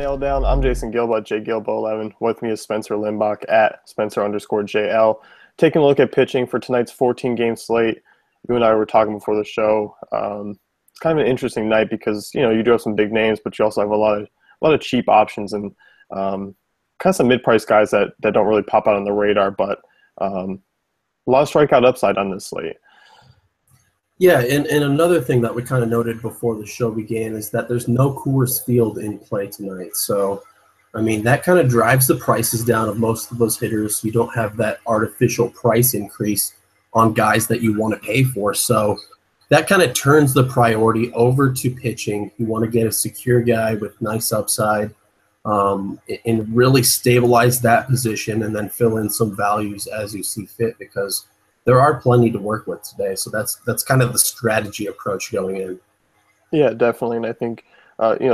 nail down. I'm Jason Gilbert, JGilbo11. With me is Spencer Limbach at Spencer_JL. Taking a look at pitching for tonight's 14-game slate. You and I were talking before the show. It's kind of an interesting night because you do have some big names, but you also have a lot of cheap options and kind of some mid-price guys that don't really pop out on the radar. But a lot of strikeout upside on this slate. Yeah, and another thing that we kind of noted before the show began is that there's no Coors Field in play tonight. So, I mean, that kind of drives the prices down of most of those hitters. You don't have that artificial price increase on guys that you want to pay for. So that kind of turns the priority over to pitching. You want to get a secure guy with nice upside and really stabilize that position and then fill in some values as you see fit because there are plenty to work with today. So that's kind of the strategy approach going in. Yeah, definitely. And I think,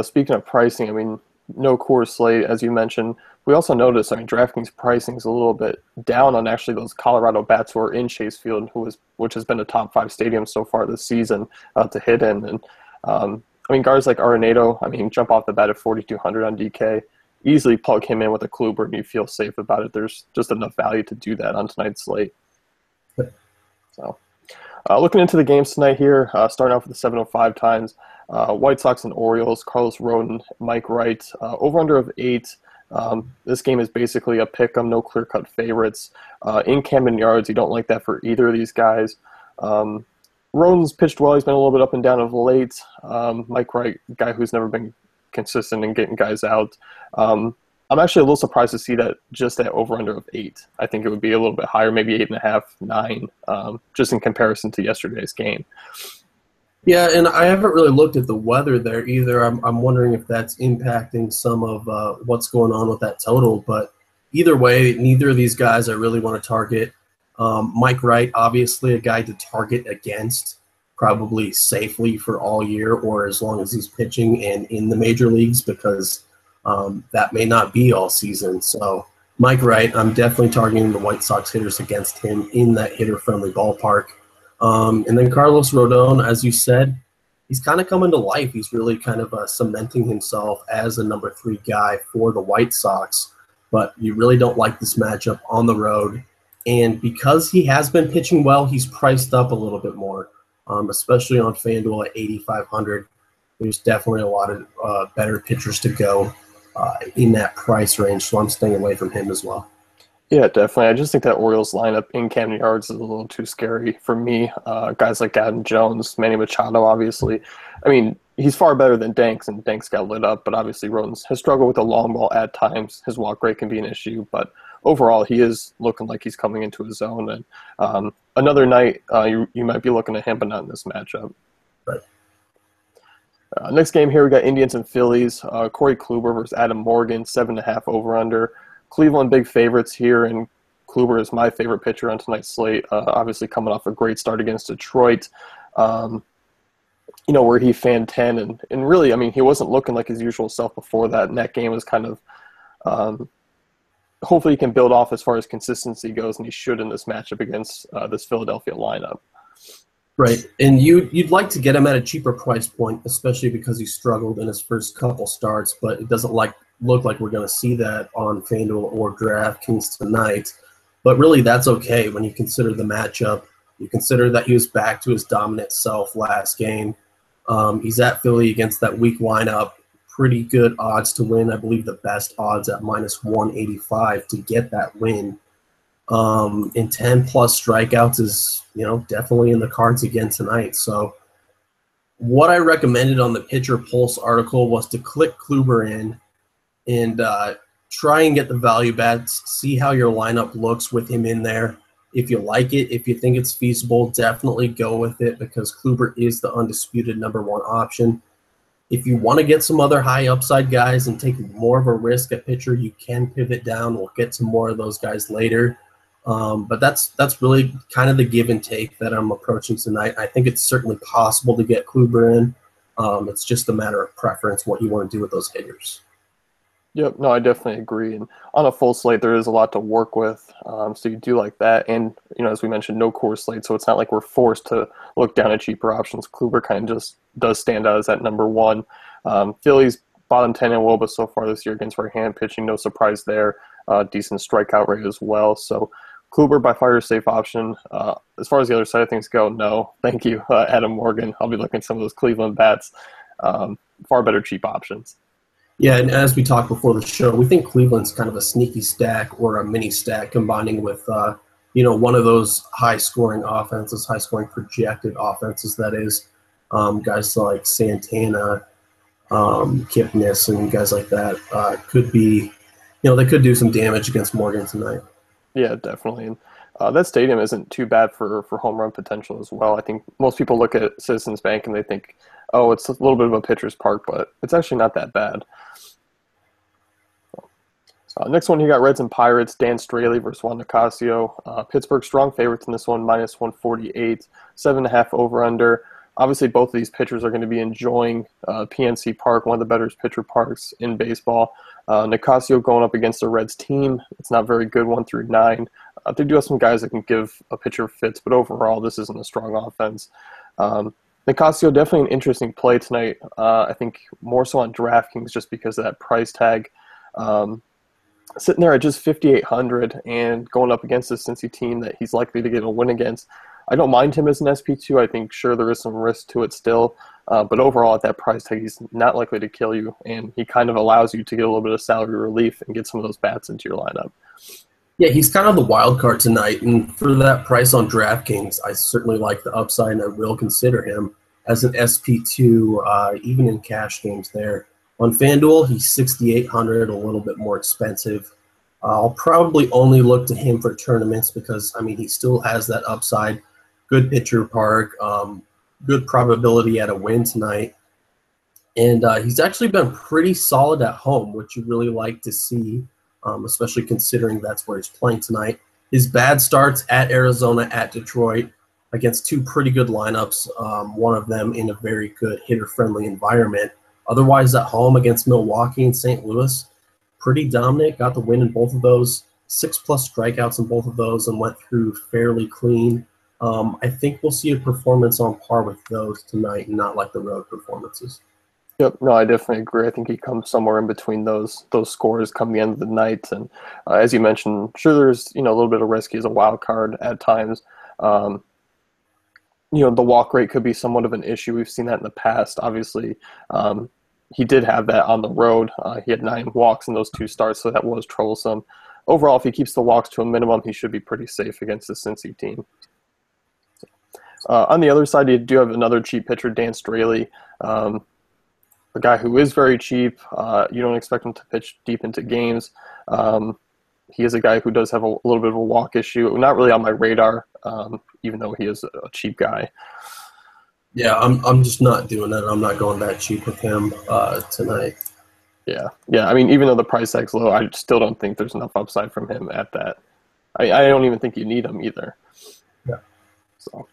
speaking of pricing, I mean, no Coors slate, as you mentioned. We also noticed, DraftKings pricing is a little bit down on actually those Colorado bats who are in Chase Field, which has been a top 5 stadium so far this season to hit in. And, guys like Arenado, jump off the bat at 4,200 on DK. Easily plug him in with a Kluber and you feel safe about it. There's just enough value to do that on tonight's slate. So, looking into the games tonight here, starting off with the 7:05 times, White Sox and Orioles, Carlos Rodon, Mike Wright, over-under of 8. This game is basically a pick-em, no clear-cut favorites. In Camden Yards, you don't like that for either of these guys. Rodon's pitched well. He's been a little bit up and down of late. Mike Wright, guy who's never been consistent in getting guys out. I'm actually a little surprised to see that just at over-under of 8. I think it would be a little bit higher, maybe 8.5, 9, just in comparison to yesterday's game. Yeah, and I haven't really looked at the weather there either. I'm wondering if that's impacting some of what's going on with that total. But either way, neither of these guys I really want to target. Mike Wright, obviously a guy to target against, probably safely for all year or as long as he's pitching and in the major leagues because that may not be all season. So Mike Wright, I'm definitely targeting the White Sox hitters against him in that hitter-friendly ballpark. And then Carlos Rodon, as you said, he's kind of coming to life. He's really kind of cementing himself as a number 3 guy for the White Sox. But you really don't like this matchup on the road. And because he has been pitching well, he's priced up a little bit more, especially on FanDuel at 8,500. There's definitely a lot of better pitchers to go in that price range, so I'm staying away from him as well. Yeah, definitely. I just think that Orioles lineup in Camden Yards is a little too scary for me. Guys like Adam Jones, Manny Machado, obviously. He's far better than Danks, and Danks got lit up, but obviously Rodon has struggled with the long ball at times. His walk rate can be an issue, but overall he is looking like he's coming into his zone. And another night, you might be looking at him, but not in this matchup. Right. Next game here, we got Indians and Phillies. Corey Kluber versus Adam Morgan, 7.5 over-under. Cleveland big favorites here, and Kluber is my favorite pitcher on tonight's slate. Obviously coming off a great start against Detroit, where he fanned 10. And really, he wasn't looking like his usual self before that. And that game was kind of hopefully he can build off as far as consistency goes, and he should in this matchup against this Philadelphia lineup. Right, and you'd like to get him at a cheaper price point, especially because he struggled in his first couple starts, but it doesn't look like we're going to see that on FanDuel or DraftKings tonight. But really, that's okay when you consider the matchup. You consider that he was back to his dominant self last game. He's at Philly against that weak lineup. Pretty good odds to win. I believe the best odds at -185 to get that win. And 10-plus strikeouts is, definitely in the cards again tonight. So what I recommended on the Pitcher Pulse article was to click Kluber in and try and get the value bets, see how your lineup looks with him in there. If you like it, if you think it's feasible, definitely go with it because Kluber is the undisputed number 1 option. If you want to get some other high upside guys and take more of a risk at pitcher, you can pivot down. We'll get to more of those guys later. But that's really kind of the give and take that I'm approaching tonight. I think it's certainly possible to get Kluber in. It's just a matter of preference, what you want to do with those hitters. Yep, no, I definitely agree. And on a full slate, there is a lot to work with. So you do like that. And, as we mentioned, no core slate. So it's not like we're forced to look down at cheaper options. Kluber kind of just does stand out as that number 1. Phillies bottom 10 in WOBA so far this year against right-hand pitching. No surprise there. Decent strikeout rate as well. So Kluber by far a safe option. As far as the other side of things go, no. Thank you, Adam Morgan. I'll be looking at some of those Cleveland bats. Far better cheap options. Yeah, and as we talked before the show, we think Cleveland's kind of a sneaky stack or a mini stack combining with, one of those high-scoring offenses, high-scoring projected offenses, that is. Guys like Santana, Kipnis, and guys like that could be, they could do some damage against Morgan tonight. Yeah, definitely. And that stadium isn't too bad for home run potential as well. I think most people look at Citizens Bank and they think, oh, it's a little bit of a pitcher's park, but it's actually not that bad. Next one, you got Reds and Pirates, Dan Straley versus Juan Nicasio. Pittsburgh strong favorites in this one, minus 148, 7.5 over-under. Obviously, both of these pitchers are going to be enjoying PNC Park, one of the better pitcher parks in baseball. Nicasio going up against the Reds team. It's not very good, 1 through 9. They do have some guys that can give a pitcher fits, but overall, this isn't a strong offense. Nicasio, definitely an interesting play tonight. I think more so on DraftKings just because of that price tag. Sitting there at just 5,800 and going up against this Cincy team that he's likely to get a win against. I don't mind him as an SP2. I think, sure, there is some risk to it still. But overall, at that price tag, he's not likely to kill you. And he kind of allows you to get a little bit of salary relief and get some of those bats into your lineup. Yeah, he's kind of the wild card tonight. And for that price on DraftKings, I certainly like the upside, and I will consider him as an SP2, even in cash games there. On FanDuel, he's 6,800, a little bit more expensive. I'll probably only look to him for tournaments because, he still has that upside. Good pitcher park, good probability at a win tonight. And he's actually been pretty solid at home, which you really like to see, especially considering that's where he's playing tonight. His bad starts at Arizona, at Detroit, against two pretty good lineups, one of them in a very good hitter-friendly environment. Otherwise, at home against Milwaukee and St. Louis, pretty dominant. Got the win in both of those, 6+ strikeouts in both of those, and went through fairly clean. I think we'll see a performance on par with those tonight, not like the road performances. Yep, no, I definitely agree. I think he comes somewhere in between those scores come the end of the night. And as you mentioned, sure, there's a little bit of risk. He's a wild card at times. The walk rate could be somewhat of an issue. We've seen that in the past. Obviously, he did have that on the road. He had 9 walks in those 2 starts, so that was troublesome. Overall, if he keeps the walks to a minimum, he should be pretty safe against the Cincy team. On the other side, you do have another cheap pitcher, Dan Straley, a guy who is very cheap. You don't expect him to pitch deep into games. He is a guy who does have a little bit of a walk issue. Not really on my radar, even though he is a cheap guy. Yeah, I'm just not doing it. I'm not going that cheap with him tonight. Yeah. Even though the price tag's low, I still don't think there's enough upside from him at that. I don't even think you need him either. Yeah. So,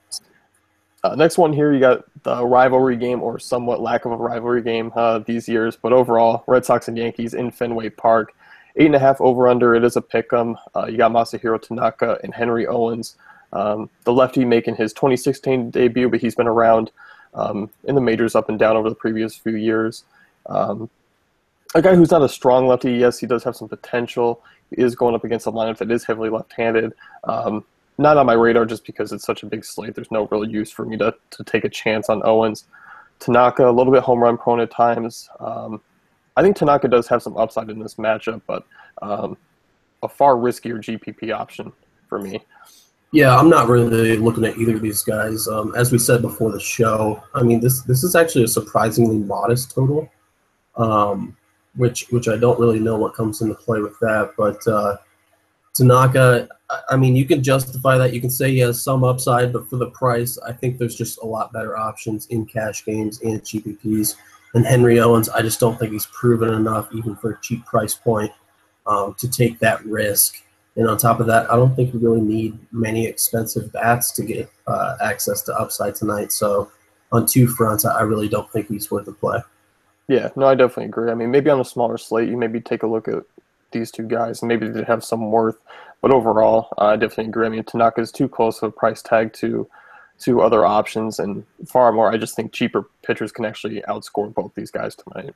next one here, you got the rivalry game, or somewhat lack of a rivalry game these years. But overall, Red Sox and Yankees in Fenway Park, 8.5 over under. It is a pick'em. You got Masahiro Tanaka and Henry Owens. The lefty making his 2016 debut, but he's been around in the majors up and down over the previous few years. A guy who's not a strong lefty. Yes, he does have some potential. He is going up against a lineup that is heavily left-handed. Not on my radar just because it's such a big slate. There's no real use for me to take a chance on Owens. Tanaka, a little bit home run prone at times. I think Tanaka does have some upside in this matchup, but a far riskier GPP option for me. Yeah, I'm not really looking at either of these guys. As we said before the show, this is actually a surprisingly modest total, which I don't really know what comes into play with that. But Tanaka, you can justify that. You can say he has some upside, but for the price, I think there's just a lot better options in cash games and GPPs. And Henry Owens, I just don't think he's proven enough, even for a cheap price point, to take that risk. And on top of that, I don't think we really need many expensive bats to get access to upside tonight. So on 2 fronts, I really don't think he's worth the play. Yeah, no, I definitely agree. Maybe on a smaller slate, you maybe take a look at these 2 guys, and maybe they have some worth. But overall, I definitely agree. Tanaka is too close of a price tag to other options, and far more. I just think cheaper pitchers can actually outscore both these guys tonight.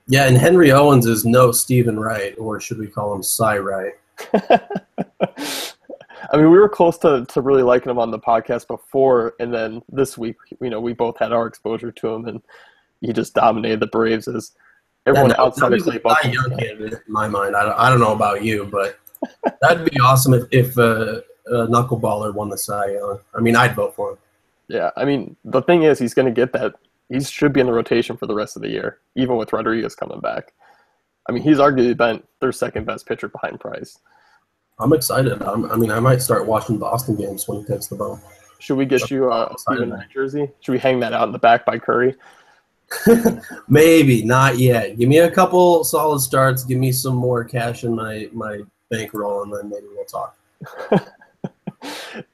Yeah, and Henry Owens is no Stephen Wright, or should we call him Cy Wright? I mean, we were close to really liking him on the podcast before, and then this week, we both had our exposure to him, and he just dominated the Braves as Yeah, everyone now outside of he's a Clay Cy Buchholz. Young candidate in my mind. I don't know about you, but that'd be awesome if a knuckleballer won the Cy Young. I mean, I'd vote for him. Yeah, I mean, the thing is, he's going to get that. He should be in the rotation for the rest of the year, even with Rodriguez coming back. I mean, he's arguably been their second best pitcher behind Price. I'm excited. I might start watching Boston games when he takes the bump. Should we get you a Steven Knight jersey? Should we hang that out in the back by Curry? Maybe, not yet. Give me a couple solid starts. Give me some more cash in my bankroll, and then maybe we'll talk.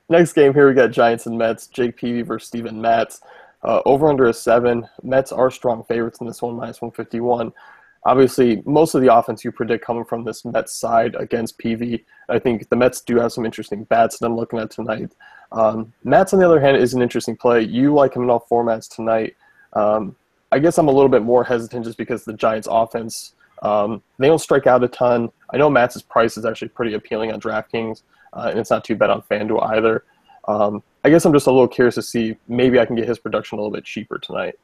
Next game here, we got Giants and Mets. Jake Peavy versus Steven Matz. Over under a 7. Mets are strong favorites in this one, -151. Obviously, most of the offense you predict coming from this Mets side against Peavy. I think the Mets do have some interesting bats that I'm looking at tonight. Matz, on the other hand, is an interesting play. You like him in all formats tonight. I guess I'm a little bit more hesitant just because the Giants' offense, they don't strike out a ton. I know Matz's price is actually pretty appealing on DraftKings, and it's not too bad on FanDuel either. I guess I'm just a little curious to see maybe I can get his production a little bit cheaper tonight.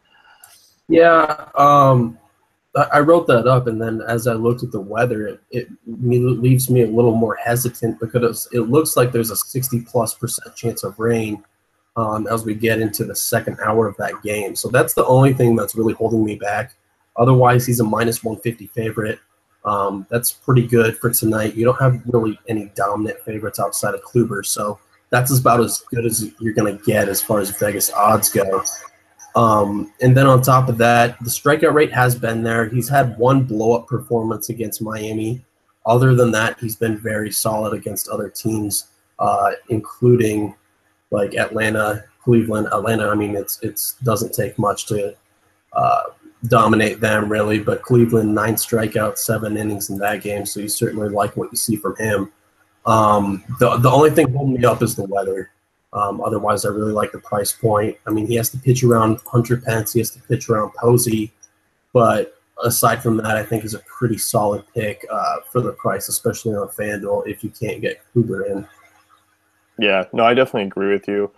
Yeah, I wrote that up, and then as I looked at the weather, it leaves me a little more hesitant because it looks like there's a 60+% chance of rain as we get into the second hour of that game. So that's the only thing that's really holding me back. Otherwise, he's a -150 favorite. That's pretty good for tonight. You don't have really any dominant favorites outside of Kluber, so that's about as good as you're going to get as far as Vegas odds go. And then on top of that, the strikeout rate has been there. He's had one blow-up performance against Miami. Other than that, he's been very solid against other teams, including like Atlanta, Cleveland. Atlanta, I mean, it doesn't take much to dominate them, really. But Cleveland, 9 strikeouts, 7 innings in that game, so you certainly like what you see from him. The only thing holding me up is the weather. Otherwise, I really like the price point. I mean, he has to pitch around Hunter Pence. He has to pitch around Posey. But aside from that, I think he's a pretty solid pick for the price, especially on FanDuel if you can't get Kluber in. Yeah, no, I definitely agree with you.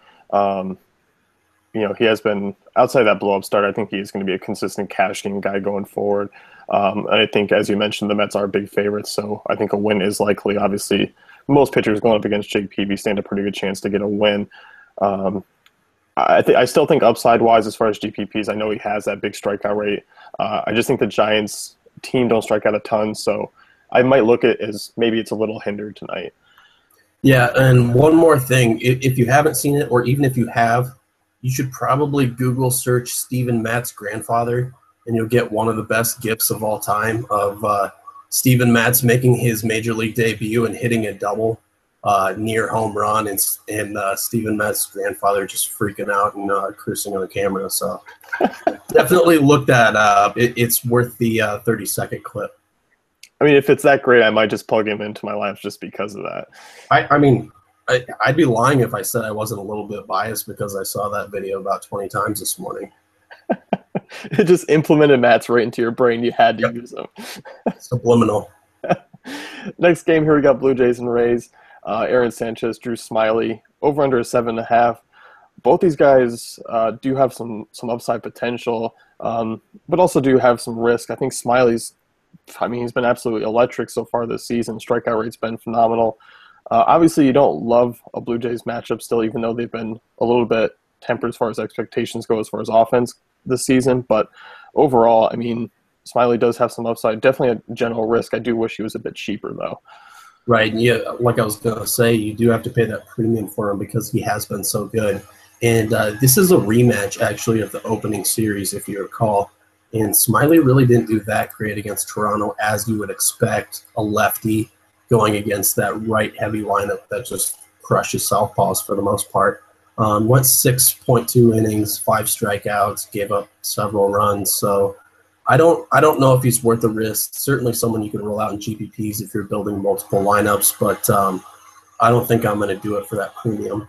He has been, outside that blow-up start, I think he's going to be a consistent cash game guy going forward. And I think, as you mentioned, the Mets are big favorites, so I think a win is likely. Obviously, most pitchers going up against Jake Peavy stand a pretty good chance to get a win. I still think upside-wise, as far as GPPs, I know he has that big strikeout rate. I just think the Giants team don't strike out a ton, so I might look at it as maybe it's a little hindered tonight. Yeah, and one more thing. If you haven't seen it, or even if you have, you should probably Google search Steven Matz's grandfather, and you'll get one of the best gifs of all time of Steven Matz making his major league debut and hitting a double near home run, and Steven Matz's grandfather just freaking out and cursing on camera. So definitely look that up. It's worth the 30-second clip. I mean, if it's that great, I might just plug him into my lineups just because of that. I'd be lying if I said I wasn't a little bit biased because I saw that video about 20 times this morning. It just implemented Matz right into your brain. You had to use them. Subliminal. Next game here, we got Blue Jays and Rays. Aaron Sanchez, Drew Smiley, over under 7.5. Both these guys do have some upside potential, but also do have some risk. I think Smiley's, he's been absolutely electric so far this season. Strikeout rate's been phenomenal. Obviously, you don't love a Blue Jays matchup still, even though they've been a little bit tempered as far as expectations go as far as offense this season. But overall, Smiley does have some upside. Definitely a general risk. I do wish he was a bit cheaper, though. Right. Yeah, like I was going to say, you do have to pay that premium for him because he has been so good. And this is a rematch, actually, of the opening series, if you recall. And Smiley really didn't do that great against Toronto, as you would expect a lefty going against that right-heavy lineup that just crushes southpaws for the most part. Went 6.2 innings, 5 strikeouts, gave up several runs. So I don't know if he's worth the risk. Certainly someone you can roll out in GPPs if you're building multiple lineups, but I don't think I'm going to do it for that premium.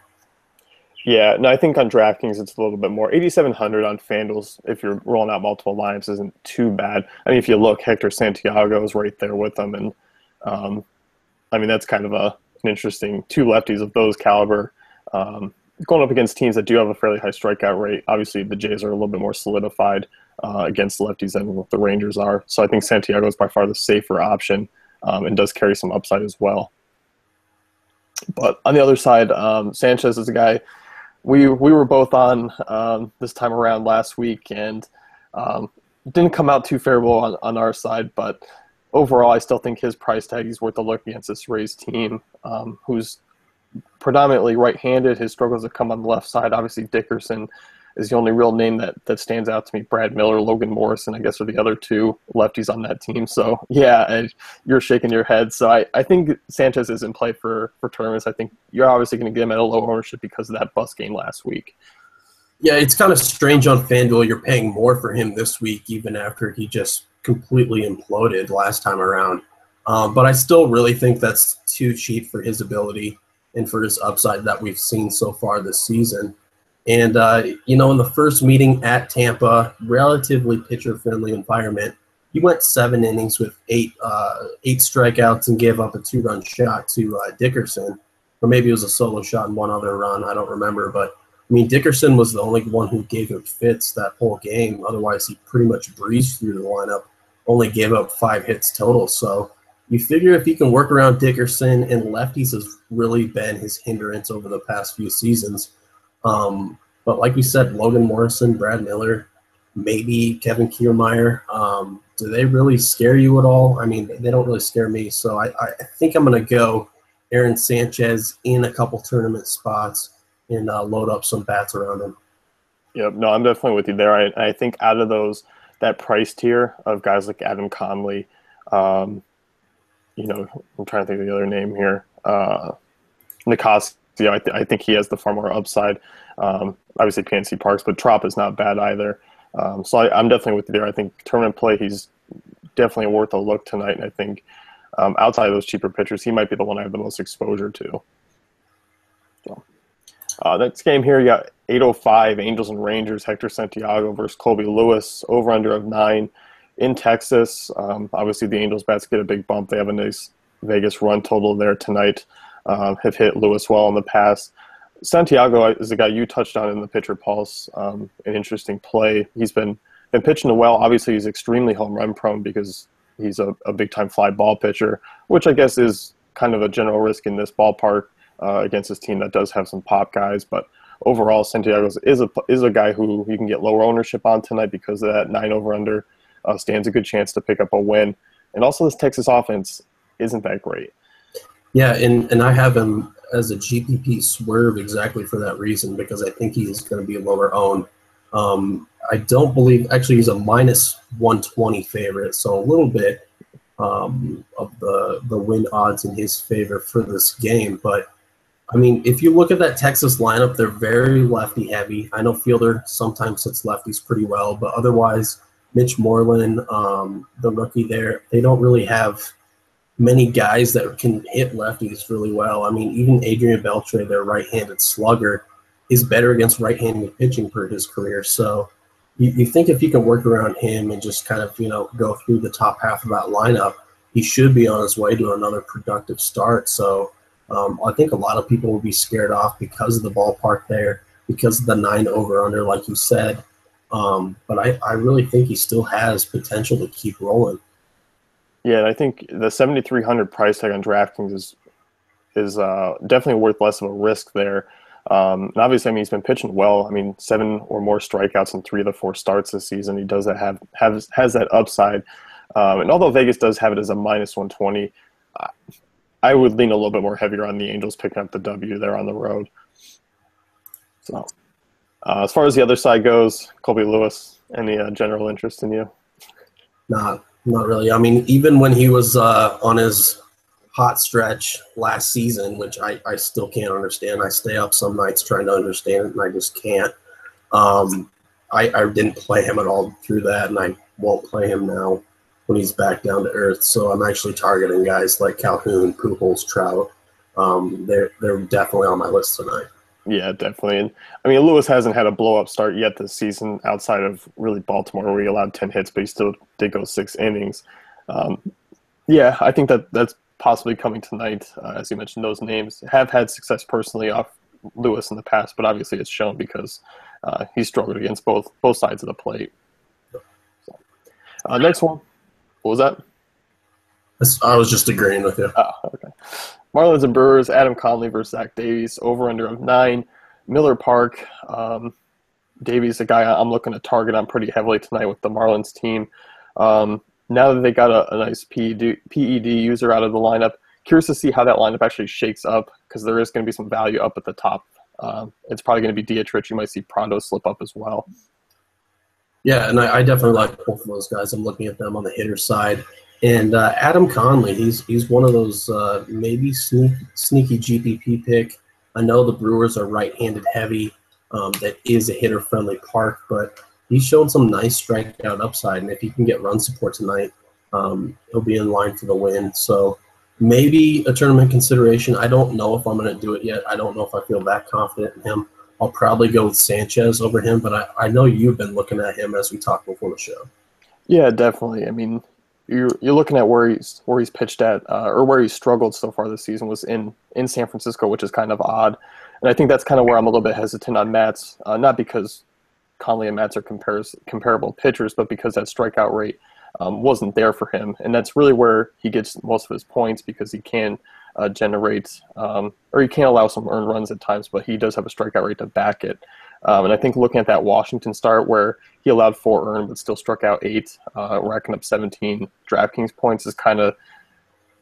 Yeah, no, I think on DraftKings it's a little bit more. 8,700 on FanDuel's, if you're rolling out multiple lineups, isn't too bad. I mean, if you look, Hector Santiago is right there with them, and um, I mean that's kind of an interesting two lefties of those caliber going up against teams that do have a fairly high strikeout rate. Obviously, the Jays are a little bit more solidified against lefties than what the Rangers are. So I think Santiago is by far the safer option and does carry some upside as well. But on the other side, Sanchez is a guy we were both on this time around last week, and didn't come out too favorable on our side. But overall, I still think his price tag is worth a look against this Rays team, who's predominantly right-handed. His struggles have come on the left side. Obviously, Dickerson is the only real name that stands out to me. Brad Miller, Logan Morrison, I guess, are the other two lefties on that team. So, yeah, you're shaking your head. So I think Sanchez is in play for tournaments. I think you're obviously going to get him at a low ownership because of that bus game last week. Yeah, it's kind of strange on FanDuel. You're paying more for him this week, even after he just completely imploded last time around. But I still really think that's too cheap for his ability and for his upside that we've seen so far this season. And, in the first meeting at Tampa, relatively pitcher-friendly environment, he went 7 innings with eight strikeouts and gave up a 2-run shot to Dickerson. Or maybe it was a solo shot and one other run. I don't remember. But, I mean, Dickerson was the only one who gave him fits that whole game. Otherwise, he pretty much breezed through the lineup, only gave up 5 hits total. So you figure if he can work around Dickerson, and lefties has really been his hindrance over the past few seasons. But like we said, Logan Morrison, Brad Miller, maybe Kevin Kiermaier, do they really scare you at all? I mean, they don't really scare me. So I think I'm going to go Aaron Sanchez in a couple tournament spots and load up some bats around him. Yep, no, I'm definitely with you there. I think out of that price tier of guys like Adam Conley, I'm trying to think of the other name here, Nicasio, I think he has the far more upside. Obviously, PNC Parks, but Trop is not bad either. So I'm definitely with you there. I think tournament play, he's definitely worth a look tonight. And I think outside of those cheaper pitchers, he might be the one I have the most exposure to. So, next game here, you got 8:05 Angels and Rangers, Hector Santiago versus Colby Lewis, over-under of 9 in Texas. Obviously, the Angels bats get a big bump. They have a nice Vegas run total there tonight. Have hit Lewis well in the past. Santiago is the guy you touched on in the pitcher pulse. An interesting play. He's been pitching well. Obviously, he's extremely home run prone because he's a big-time fly ball pitcher, which I guess is kind of a general risk in this ballpark against this team that does have some pop guys. But overall, Santiago is a guy who you can get lower ownership on tonight because of that 9 over-under. Stands a good chance to pick up a win. And also this Texas offense isn't that great. Yeah, and I have him as a GPP swerve exactly for that reason, because I think he's going to be a lower owned. I don't believe – actually, he's a minus 120 favorite, so a little bit of the win odds in his favor for this game. But, I mean, if you look at that Texas lineup, they're very lefty-heavy. I know Fielder sometimes hits lefties pretty well, but otherwise – Mitch Moreland, the rookie there, they don't really have many guys that can hit lefties really well. I mean, even Adrian Beltre, their right-handed slugger, is better against right-handed pitching per his career. So you think if you can work around him and just kind of, go through the top half of that lineup, he should be on his way to another productive start. So I think a lot of people will be scared off because of the ballpark there, because of the 9 over-under, like you said. But I really think he still has potential to keep rolling. Yeah, and I think the 7,300 price tag on DraftKings is definitely worth less of a risk there. And obviously, I mean, he's been pitching well. I mean, 7 or more strikeouts in 3 of the 4 starts this season. He does has that upside. And although Vegas does have it as a minus 120, I would lean a little bit more heavier on the Angels picking up the W there on the road. So. As far as the other side goes, Colby Lewis, any general interest in you? Not really. I mean, even when he was on his hot stretch last season, which I still can't understand. I stay up some nights trying to understand it, and I just can't. I didn't play him at all through that, and I won't play him now when he's back down to earth. So I'm actually targeting guys like Calhoun, Pujols, Trout. They're definitely on my list tonight. Yeah, definitely. And I mean, Lewis hasn't had a blow up start yet this season outside of really Baltimore, where he allowed 10 hits, but he still did go 6 innings. Um, yeah, I think that's possibly coming tonight. As you mentioned, those names have had success personally off Lewis in the past, but obviously it's shown because he struggled against both sides of the plate. So, next one, what was that? I was just agreeing with you. Oh, okay. Marlins and Brewers, Adam Conley versus Zach Davies, over under of 9. Miller Park. Davies, a guy I'm looking to target on pretty heavily tonight with the Marlins team. Now that they got a nice PED user out of the lineup, curious to see how that lineup actually shakes up because there is going to be some value up at the top. It's probably going to be Dietrich. You might see Prado slip up as well. Yeah, and I definitely like both of those guys. I'm looking at them on the hitter side. And Adam Conley, he's one of those maybe sneaky GPP pick. I know the Brewers are right-handed heavy. That is a hitter-friendly park, but he's shown some nice strikeout upside. And if he can get run support tonight, he'll be in line for the win. So maybe a tournament consideration. I don't know if I'm going to do it yet. I don't know if I feel that confident in him. I'll probably go with Sanchez over him, but I know you've been looking at him as we talked before the show. Yeah, definitely. I mean, you're looking at where he's pitched at or where he's struggled so far this season was in San Francisco, which is kind of odd. And I think that's kind of where I'm a little bit hesitant on Matz, not because Conley and Matz are comparable pitchers, but because that strikeout rate wasn't there for him. And that's really where he gets most of his points because he can generate or he can allow some earned runs at times, but he does have a strikeout rate to back it. And I think looking at that Washington start where he allowed 4 earned but still struck out 8, racking up 17 DraftKings points is kind of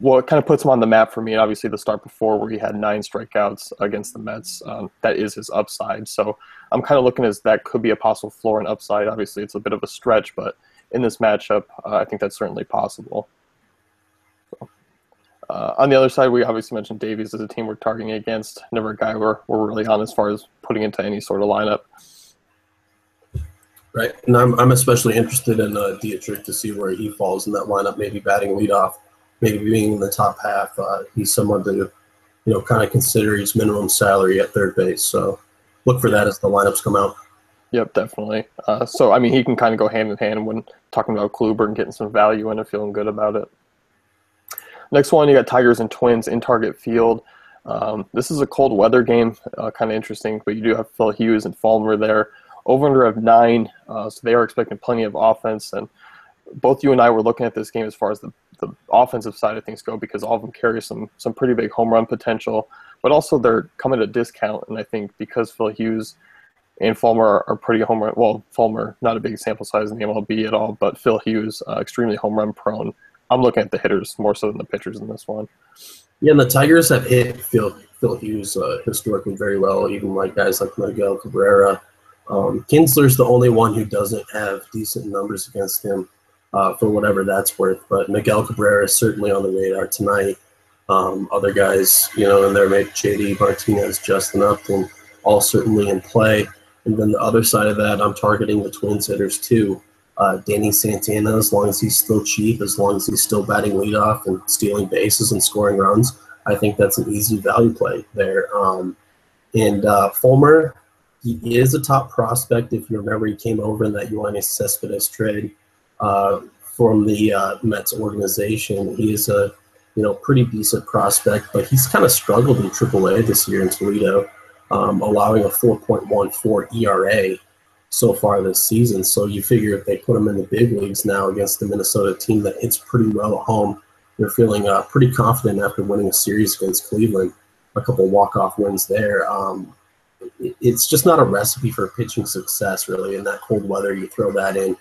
it kind of puts him on the map for me. And obviously the start before where he had 9 strikeouts against the Mets, that is his upside. So I'm kind of looking as that could be a possible floor and upside. Obviously it's a bit of a stretch, but in this matchup, I think that's certainly possible. So, on the other side, we obviously mentioned Davies as a team we're targeting against. Never a guy we're really on as far as putting into any sort of lineup. Right, and I'm especially interested in Dietrich to see where he falls in that lineup, maybe batting leadoff, maybe being in the top half. He's someone to, kind of consider his minimum salary at third base. So look for that as the lineups come out. Yep, definitely. So, I mean, he can kind of go hand in hand when talking about Kluber and getting some value in and feeling good about it. Next one, you got Tigers and Twins in Target Field. This is a cold weather game, kind of interesting, but you do have Phil Hughes and Fulmer there. Over-under of 9, so they are expecting plenty of offense. And both you and I were looking at this game as far as the offensive side of things go because all of them carry some pretty big home run potential, but also they're coming at a discount. And I think because Phil Hughes and Fulmer are pretty home run – well, Fulmer, not a big sample size in the MLB at all, but Phil Hughes, extremely home run prone. I'm looking at the hitters more so than the pitchers in this one. Yeah, and the Tigers have hit Phil Hughes historically very well, even like guys like Miguel Cabrera. Kinsler's the only one who doesn't have decent numbers against him for whatever that's worth. But Miguel Cabrera is certainly on the radar tonight. Other guys, in there, maybe JD Martinez, Justin Upton, all certainly in play. And then the other side of that, I'm targeting the Twins hitters too. Danny Santana, as long as he's still cheap, as long as he's still batting leadoff and stealing bases and scoring runs, I think that's an easy value play there. And Fulmer, he is a top prospect. If you remember, he came over in that Yoenis Cespedes trade from the Mets organization. He is a pretty decent prospect, but he's kind of struggled in AAA this year in Toledo, allowing a 4.14 ERA so far this season. So you figure if they put him in the big leagues now against the Minnesota team that hits pretty well at home, they're feeling pretty confident after winning a series against Cleveland, a couple walk-off wins there. It's just not a recipe for pitching success, really. In that cold weather, you throw that in.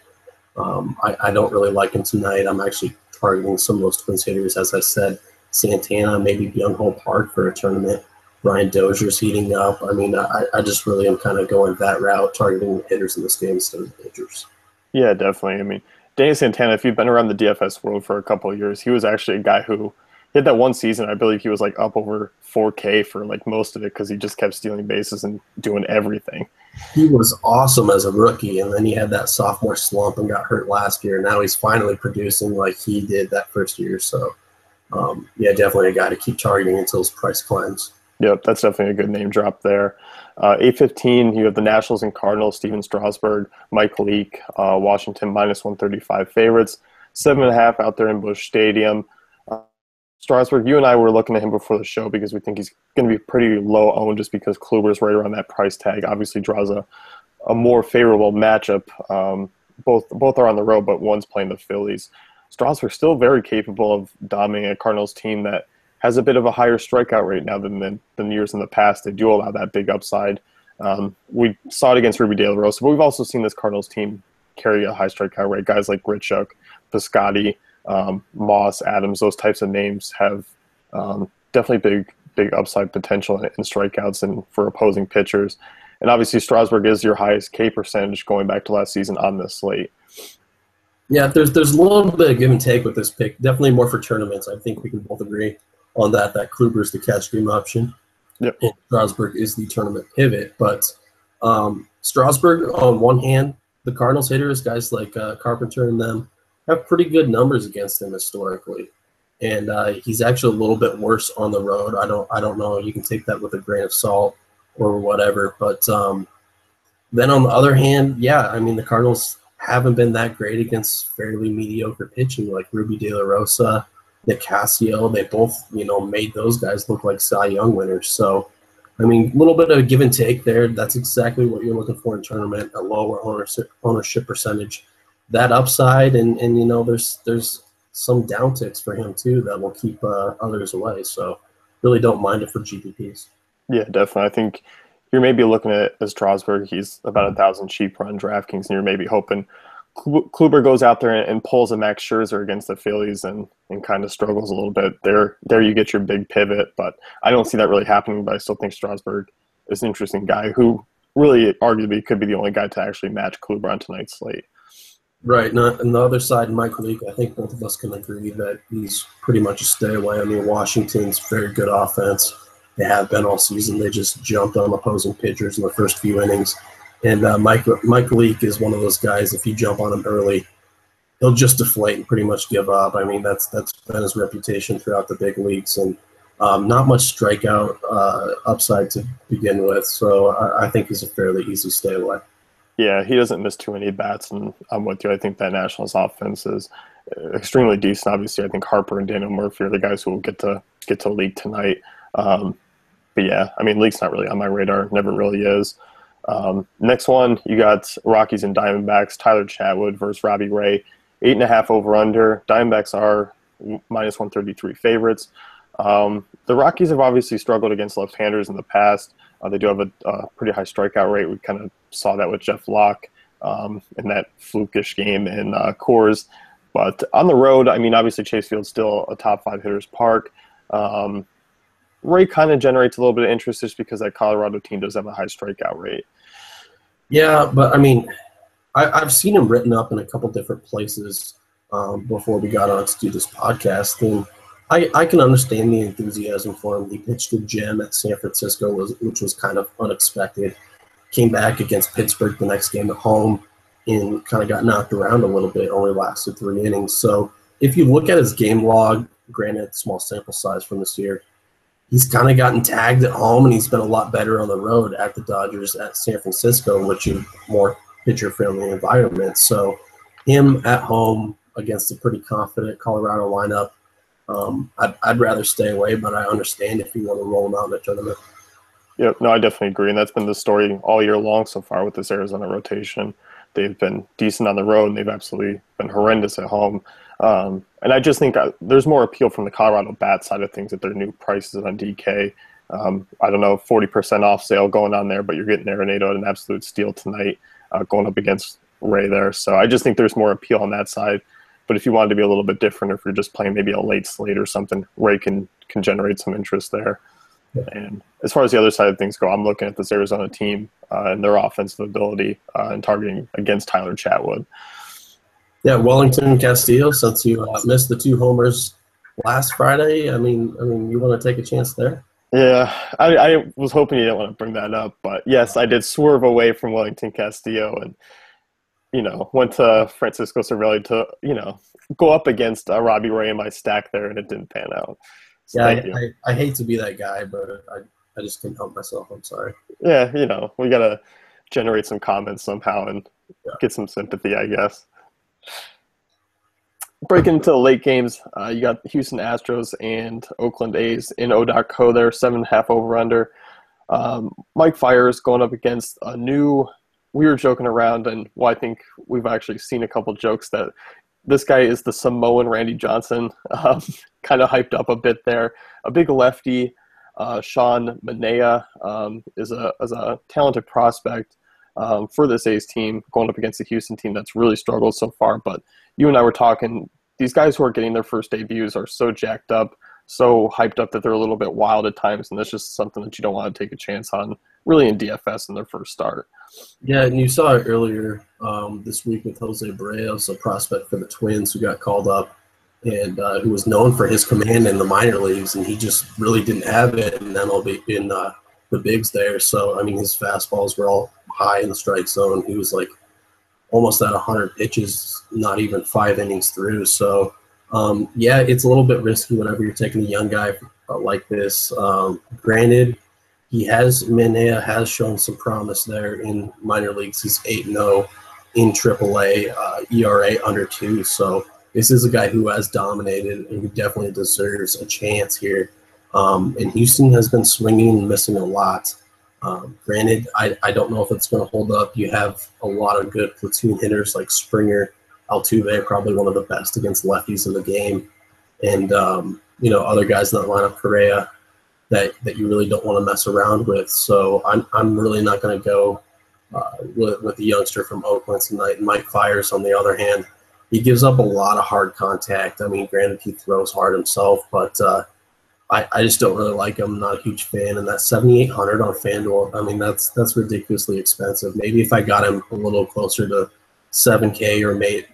I don't really like him tonight. I'm actually targeting some of those Twins hitters, as I said. Santana, maybe Byung-Ho Park for a tournament. Brian Dozier's heating up. I mean, I just really am kind of going that route, targeting the hitters in this game instead of the pitchers. Yeah, definitely. I mean, Danny Santana, if you've been around the DFS world for a couple of years, he was actually a guy who had that one season, I believe he was like up over 4K for like most of it because he just kept stealing bases and doing everything. He was awesome as a rookie, and then he had that sophomore slump and got hurt last year. Now he's finally producing like he did that first year. So, yeah, definitely a guy to keep targeting until his price climbs. Yep, that's definitely a good name drop there. 8:15, you have the Nationals and Cardinals, Steven Strasburg, Mike Leake, Washington -135 favorites, 7.5 out there in Busch Stadium. Uh, Strasburg, you and I were looking at him before the show because we think he's going to be pretty low owned just because Kluber's right around that price tag. Obviously draws a more favorable matchup. Both are on the road, but one's playing the Phillies. Strasburg's still very capable of dominating a Cardinals team that has a bit of a higher strikeout rate now than years in the past. They do allow that big upside. We saw it against Ruby De La Rosa, but we've also seen this Cardinals team carry a high strikeout rate. Guys like Grichuk, Piscotty, Moss, Adams, those types of names have definitely big upside potential in strikeouts and for opposing pitchers. And obviously Strasburg is your highest K percentage going back to last season on this slate. Yeah, there's a little bit of give and take with this pick. Definitely more for tournaments. I think we can both agree on that Kluber's the catch game option. Yep. And Strasburg is the tournament pivot. But Strasburg, on one hand, the Cardinals hitters, guys like Carpenter and them, have pretty good numbers against him historically. And he's actually a little bit worse on the road. I don't know. You can take that with a grain of salt or whatever. But then on the other hand, yeah, I mean, the Cardinals haven't been that great against fairly mediocre pitching like Ruby De La Rosa, Nick Casio. They both, made those guys look like Cy Young winners. So, I mean, a little bit of give and take there. That's exactly what you're looking for in tournament, a lower ownership percentage. That upside, and there's some downticks for him too that will keep others away. So, really don't mind it for GPPs. Yeah, definitely. I think you're maybe looking at as Strasburg. He's about 1,000 cheaper on DraftKings, and you're maybe hoping Kluber goes out there and pulls a Max Scherzer against the Phillies and kind of struggles a little bit. There you get your big pivot, but I don't see that really happening. But I still think Strasburg is an interesting guy who really arguably could be the only guy to actually match Kluber on tonight's slate. Right. And on the other side, Mike Leake, I think both of us can agree that he's pretty much a stay away. I mean, Washington's very good offense. They have been all season. They just jumped on opposing pitchers in the first few innings. And Mike Leake is one of those guys, if you jump on him early, he'll just deflate and pretty much give up. I mean, that's been his reputation throughout the big leagues. And not much strikeout upside to begin with. So I think he's a fairly easy stay away. Yeah, he doesn't miss too many bats, and I'm with you. I think that Nationals offense is extremely decent. Obviously, I think Harper and Daniel Murphy are the guys who will get to Leake tonight. But yeah, I mean, Leake's not really on my radar. Never really is. Next one, you got Rockies and Diamondbacks. Tyler Chatwood versus Robbie Ray. 8.5 over under. Diamondbacks are -133 favorites. The Rockies have obviously struggled against left-handers in the past. They do have a pretty high strikeout rate. We kind of saw that with Jeff Locke in that flukish game in Coors. But on the road, I mean, obviously Chase Field's still a top 5 hitters park. Ray kind of generates a little bit of interest just because that Colorado team does have a high strikeout rate. Yeah, but I mean, I've seen him written up in a couple different places before we got on to do this podcast, and I can understand the enthusiasm for him. He pitched a gem at San Francisco, which was kind of unexpected. Came back against Pittsburgh the next game at home and kind of got knocked around a little bit, only lasted 3 innings. So if you look at his game log, granted, small sample size from this year, he's kind of gotten tagged at home, and he's been a lot better on the road at the Dodgers, at San Francisco, which is more pitcher-friendly environment. So him at home against a pretty confident Colorado lineup, I'd rather stay away, but I understand if you want to roll him out in a tournament. Yeah, no, I definitely agree, and that's been the story all year long so far with this Arizona rotation. They've been decent on the road, and they've absolutely been horrendous at home. And I just think there's more appeal from the Colorado bat side of things at their new prices on DK. I don't know, 40% off sale going on there, but you're getting Arenado at an absolute steal tonight going up against Ray there. So I just think there's more appeal on that side. But if you wanted to be a little bit different, if you're just playing maybe a late slate or something, Ray can generate some interest there. And as far as the other side of things go, I'm looking at this Arizona team and their offensive ability and targeting against Tyler Chatwood. Yeah, Wellington Castillo, since you missed the 2 homers last Friday, I mean, you want to take a chance there? Yeah, I was hoping you didn't want to bring that up, but yes, I did swerve away from Wellington Castillo and, went to Francisco Cervelli to, go up against Robbie Ray in my stack there, and it didn't pan out. So yeah, I hate to be that guy, but I just couldn't help myself. I'm sorry. Yeah, we gotta generate some comments somehow and Yeah. get some sympathy, I guess. Breaking into the late games, you got Houston Astros and Oakland A's in O.co there, 7.5 over under. Mike Fiers going up against a new. We were joking around, and I think we've actually seen a couple jokes that this guy is the Samoan Randy Johnson, kind of hyped up a bit there. A big lefty, Sean Manaea, is a talented prospect for this A's team going up against the Houston team that's really struggled so far. But you and I were talking, these guys who are getting their first debuts are so jacked up, so hyped up that they're a little bit wild at times, and that's just something that you don't want to take a chance on, really, in DFS in their first start. Yeah, and you saw it earlier this week with Jose Barrios, a prospect for the Twins who got called up and who was known for his command in the minor leagues, and he just really didn't have it in MLB in the bigs there. So, I mean, his fastballs were all high in the strike zone. He was like almost at 100 pitches, not even 5 innings through. So, yeah, it's a little bit risky whenever you're taking a young guy like this. Granted, Manaea has shown some promise there in minor leagues. He's 8-0 in AAA, ERA under 2. So this is a guy who has dominated and who definitely deserves a chance here. And Houston has been swinging and missing a lot. Granted, I don't know if it's going to hold up. You have a lot of good platoon hitters like Springer, Altuve, probably one of the best against lefties in the game. And, other guys in that lineup, Correa, that you really don't want to mess around with. So I'm really not going to go with the youngster from Oakland tonight. Mike Fiers, on the other hand, he gives up a lot of hard contact. I mean, granted, he throws hard himself, but I just don't really like him. I'm not a huge fan. And that 7,800 on FanDuel, I mean, that's ridiculously expensive. Maybe if I got him a little closer to 7K or mid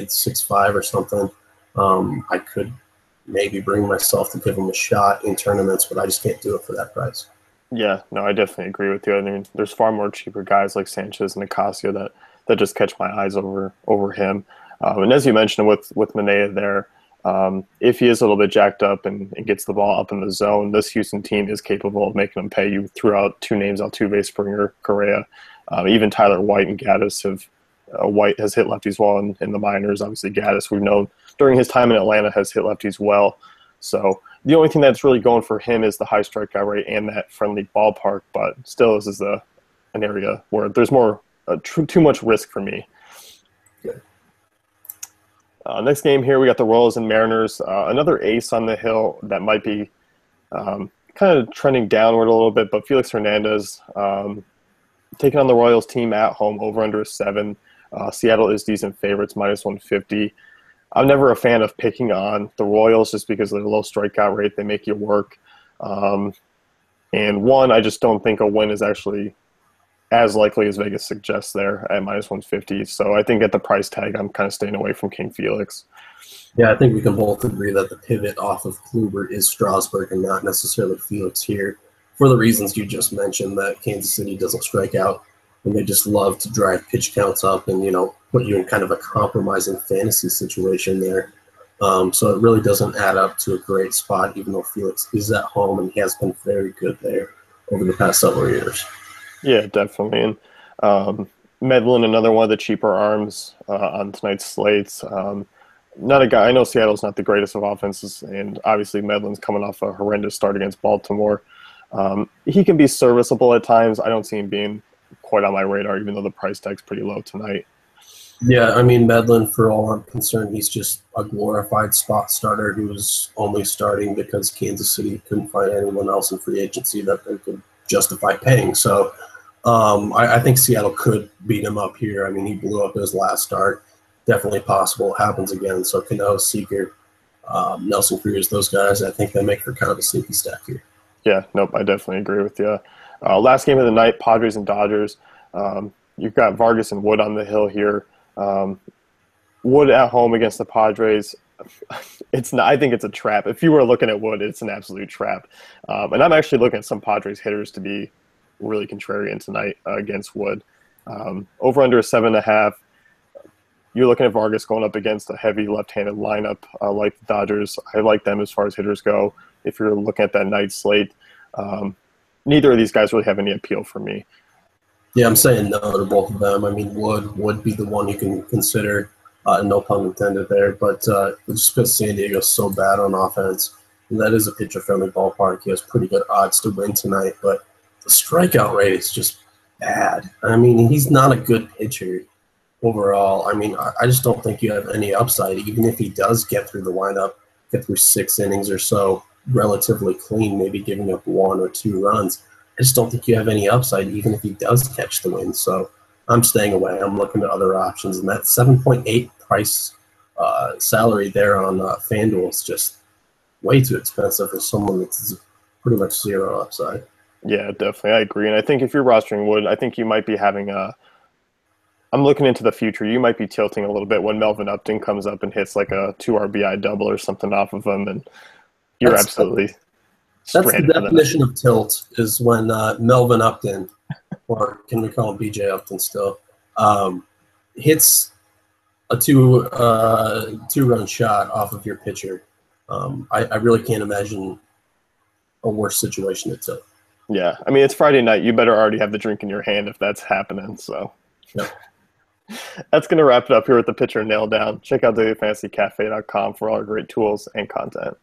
6.5 or something, I could maybe bring myself to give him a shot in tournaments, but I just can't do it for that price. Yeah, no, I definitely agree with you. I mean, there's far more cheaper guys like Sanchez and Nicasio that just catch my eyes over him. And as you mentioned with Manaea there, if he is a little bit jacked up and gets the ball up in the zone, this Houston team is capable of making him pay. You threw out 2 names, Altuve, Springer, Correa. Even Tyler White and Gaddis have White has hit lefties well in the minors. Obviously, Gaddis, we've known during his time in Atlanta, has hit lefties well. So the only thing that's really going for him is the high strikeout rate and that friendly ballpark. But still, this is an area where there's more too much risk for me. Next game here, we got the Royals and Mariners. Another ace on the hill that might be kind of trending downward a little bit, but Felix Hernandez taking on the Royals team at home, over under 7. Seattle is decent favorites, minus 150. I'm never a fan of picking on the Royals just because of their low strikeout rate. They make you work. And I just don't think a win is actually as likely as Vegas suggests there at minus 150. So I think at the price tag, I'm kind of staying away from King Felix. Yeah, I think we can both agree that the pivot off of Kluber is Strasburg and not necessarily Felix here for the reasons you just mentioned, that Kansas City doesn't strike out and they just love to drive pitch counts up and, put you in kind of a compromising fantasy situation there. So it really doesn't add up to a great spot, even though Felix is at home and he has been very good there over the past several years. Yeah, definitely. And Medlin, another one of the cheaper arms on tonight's slates. Not a guy. I know Seattle's not the greatest of offenses, and obviously Medlin's coming off a horrendous start against Baltimore. He can be serviceable at times. I don't see him being quite on my radar, even though the price tag's pretty low tonight. Yeah, I mean, Medlin, for all I'm concerned, he's just a glorified spot starter who's only starting because Kansas City couldn't find anyone else in free agency that they could justify paying. So I think Seattle could beat him up here. I mean, he blew up his last start. Definitely possible it happens again. So Cano, Seager, Nelson Cruz, those guys, I think they make for kind of a sneaky stack here. Yeah, nope, I definitely agree with you. Last game of the night, Padres and Dodgers. You've got Vargas and Wood on the hill here. Wood at home against the Padres. I think it's a trap. If you were looking at Wood, it's an absolute trap. And I'm actually looking at some Padres hitters to be really contrarian tonight against Wood. Over under 7.5. You're looking at Vargas going up against a heavy left-handed lineup like the Dodgers. I like them as far as hitters go. If you're looking at that night slate, neither of these guys really have any appeal for me. Yeah, I'm saying no to both of them. I mean, Wood would be the one you can consider, no pun intended there, but just because San Diego's so bad on offense, and that is a pitcher-friendly ballpark. He has pretty good odds to win tonight, but the strikeout rate is just bad. I mean, he's not a good pitcher overall. I mean, I just don't think you have any upside, even if he does get through the windup, get through 6 innings or so relatively clean, maybe giving up 1 or 2 runs. I just don't think you have any upside, even if he does catch the win. So I'm staying away. I'm looking at other options, and that 7.8 price salary there on FanDuel is just way too expensive for someone that's pretty much zero upside. Yeah, definitely. I agree. And I think if you're rostering Wood, I think you might be having I'm looking into the future. You might be tilting a little bit when Melvin Upton comes up and hits like a 2 RBI double or something off of him, and you're absolutely That's the stranded for definition of tilt, is when Melvin Upton, or can we call him BJ Upton still, hits a two-run shot off of your pitcher. I really can't imagine a worse situation to tilt. Yeah, I mean, it's Friday night. You better already have the drink in your hand if that's happening. So Yep. that's going to wrap it up here with the Pitcher Nail Down. Check out dailyfantasycafe.com for all our great tools and content.